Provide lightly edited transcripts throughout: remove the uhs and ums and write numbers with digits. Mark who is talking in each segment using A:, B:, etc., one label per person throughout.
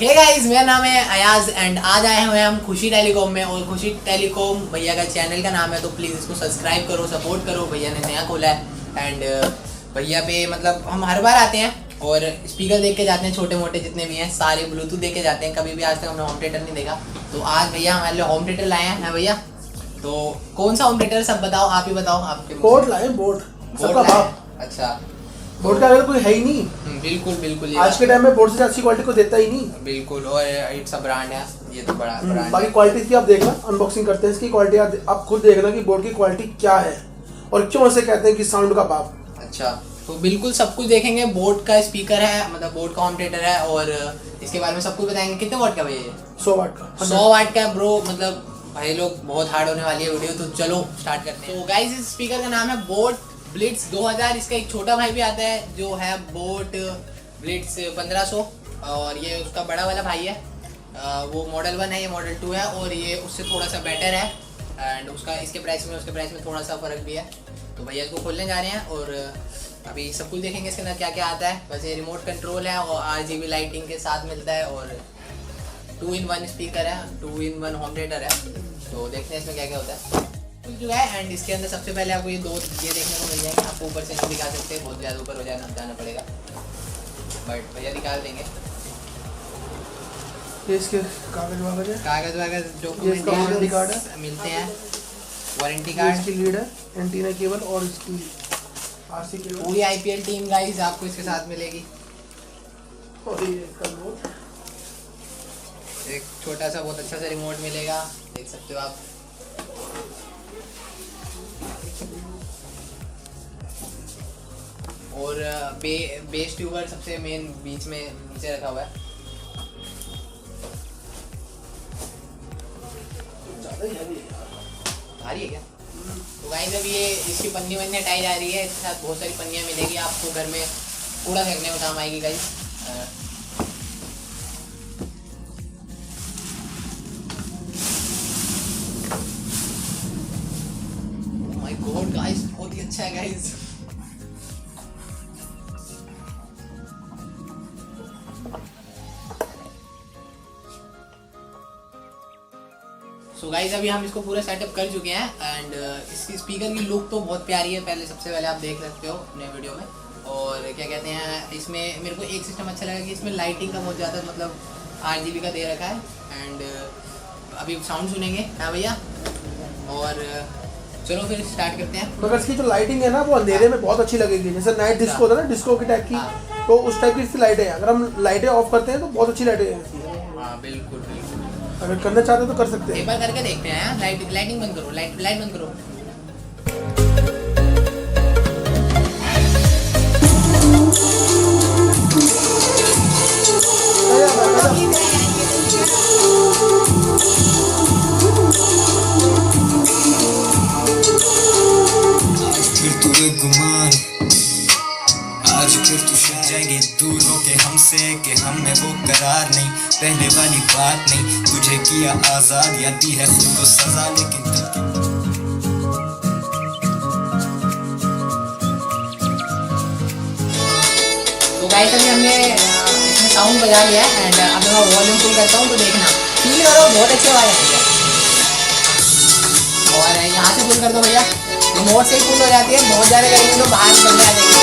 A: Hey guys, मेरा नाम है अयाज एंड आज आए हुए हम खुशी टेलीकॉम में। और खुशी टेलीकॉम भैया का चैनल का नाम है, तो प्लीज़ इसको सब्सक्राइब करो, सपोर्ट करो। भैया ने नया खोला है एंड भैया पे मतलब हम हर बार आते हैं और स्पीकर देख के जाते हैं, छोटे मोटे जितने भी हैं सारे ब्लूटूथ देख के जाते हैं। कभी भी आज तक हमने होम थिएटर नहीं देखा, तो आज भैया हमारे लिए होम थिएटर लाए हैं भैया। तो कौन सा होम थिएटर सब बताओ, आप ही बताओ। आपके
B: बोर्ड लाए, बोर्ड सबका बाप।
A: अच्छा,
B: बोर्ड का अगर कोई है ही नहीं।
A: बिल्कुल बिल्कुल,
B: आज के टाइम में बोर्ड से अच्छी क्वालिटी को देता ही नहीं।
A: बिल्कुल, और इट्स अ ब्रांड है, ये तो बड़ा ब्रांड है।
B: बाकी क्वालिटी की आप देखना, अनबॉक्सिंग करते हैं इसकी क्वालिटी आप खुद देखना कि बोर्ड की क्वालिटी क्या है और क्यों ऐसे कहते हैं कि साउंड का बाप।
A: अच्छा, तो बिल्कुल सब कुछ देखेंगे। बोर्ड का स्पीकर है, मतलब बोर्ड का होम थिएटर है, और इसके बारे में सब कुछ बताएंगे। कितने वाट का भैया ये?
B: 100 वाट का।
A: 100 वाट का ब्रो, मतलब भाई लोग बहुत हार्ड होने वाली है वीडियो, तो चलो स्टार्ट करते हैं। तो गाइस, इस स्पीकर का नाम है बोट ब्लिट्स 2000। इसका एक छोटा भाई भी आता है जो है बोट ब्लिट्स 1500, और ये उसका बड़ा वाला भाई है। वो मॉडल 1 है, ये मॉडल 2 है, और ये उससे थोड़ा सा बेटर है एंड उसका इसके प्राइस में उसके प्राइस में थोड़ा सा फ़र्क भी है। तो भैया इसको खोलने जा रहे हैं और अभी सब कुछ देखेंगे इसके अंदर क्या क्या आता है। बस ये रिमोट कंट्रोल है और RGB लाइटिंग के साथ मिलता है, और 2-in-1 स्पीकर है, 2-in-1 होम थिएटर है। तो देखते हैं इसमें क्या क्या होता है जो है। एंड इसके अंदर सबसे पहले आपको ये देखने को मिल जाएंगे। आपको ऊपर से नहीं दिखा सकते, बहुत ज़्यादा ऊपर हो जाना पड़ेगा, बट भैया निकाल देंगे।
B: ये इसके कागज
A: वागज डॉक्यूमेंट
B: कार्ड है,
A: मिलते हैं, वारंटी कार्ड,
B: इसकी लीड है, एंटीना केबल और इसकी RC केबल।
A: पूरी IPL टीम गाइस आपको इसके साथ मिलेगी।
B: और ये इसका रिमोट,
A: एक छोटा सा बहुत अच्छा सा रिमोट मिलेगा, देख सकते हो आप। और बेस ट्यूबर सबसे मेन बीच में नीचे रखा हुआ है।
B: ज़्यादा ही हैवी है,
A: भारी है क्या? तो गाइस, अभी ये इसकी पन्नी वन्नी हटाई जा रही है। इसके साथ बहुत सारी पन्नियाँ मिलेगी आपको, घर में कूड़ा फेंकने में काम आएगी गाइस। माय गॉड गाइस, बहुत ही अच्छा है गाइस। सो गाइज, अभी हम इसको पूरा सेटअप कर चुके हैं एंड इसकी स्पीकर की लुक तो बहुत प्यारी है। पहले सबसे पहले आप देख सकते हो अपने वीडियो में। और क्या कहते हैं, इसमें मेरे को एक सिस्टम अच्छा लगा कि इसमें लाइटिंग का बहुत ज़्यादा मतलब RGB का दे रखा है। एंड अभी साउंड सुनेंगे, हाँ भैया। और चलो फिर स्टार्ट करते हैं।
B: मगर इसकी जो लाइटिंग है ना, वो अंधेरे में बहुत अच्छी लगेगी। जैसे नाइट डिस्को होता है ना, डिस्को की टाइप की, तो उस टाइप की इसकी लाइटें हैं। अगर हम लाइटें ऑफ करते हैं तो बहुत अच्छी लाइटें हैं।
A: हाँ बिल्कुल बिल्कुल,
B: अगर करना चाहते हो तो कर सकते हैं।
A: एक बार करके देखते हैं। लाइटिंग बंद करो, लाइट बंद करो।
C: आज फिर तू छुप जाएंगे दूर होके हमसे कि हमने वो करार नहीं, पहले वाली बात नहीं। तुझे किया आजाद या दी है खुद को सजा, लेकिन दिल की
A: तो गाइस, अभी हमने इसमें साउंड बजा लिया है एंड अब मैं वॉल्यूम फुल करता हूँ, तो देखना फील करो, बहुत अच्छी आवाज़ आती है। और यहाँ से फुल कर दो भैया, रिमोट से ही फुल हो जाती है। बहुत ज़्यादा करेंगे तो बाहर निकलने आ जाएंगे।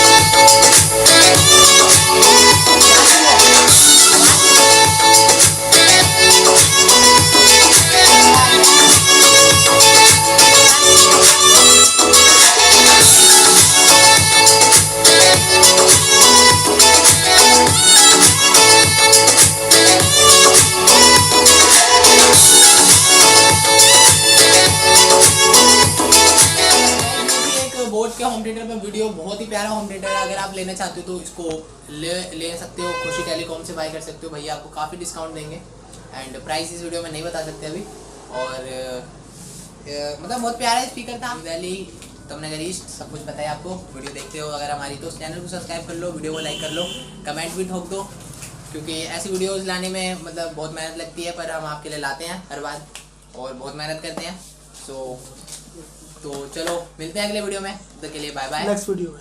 A: बोट के होम थिएटर में वीडियो बहुत ही प्यारा होम थिएटर है। अगर आप लेना चाहते हो तो इसको ले सकते हो, खुशी टेलीकॉम से बाय कर सकते हो। भैया आपको काफ़ी डिस्काउंट देंगे एंड प्राइस इस वीडियो में नहीं बता सकते अभी। और मतलब बहुत प्यारा स्पीकर था। वैली तुमने अगर सब कुछ बताया आपको, वीडियो देखते हो अगर हमारी, तो चैनल को सब्सक्राइब कर लो, वीडियो को लाइक कर लो, कमेंट भी ठोक दो, क्योंकि ऐसी वीडियोज़ लाने में मतलब बहुत मेहनत लगती है, पर हम आपके लिए लाते हैं हर बार और बहुत मेहनत करते हैं। तो चलो मिलते हैं अगले वीडियो में, तब तक के लिए बाय बाय।
B: नेक्स्ट वीडियो में।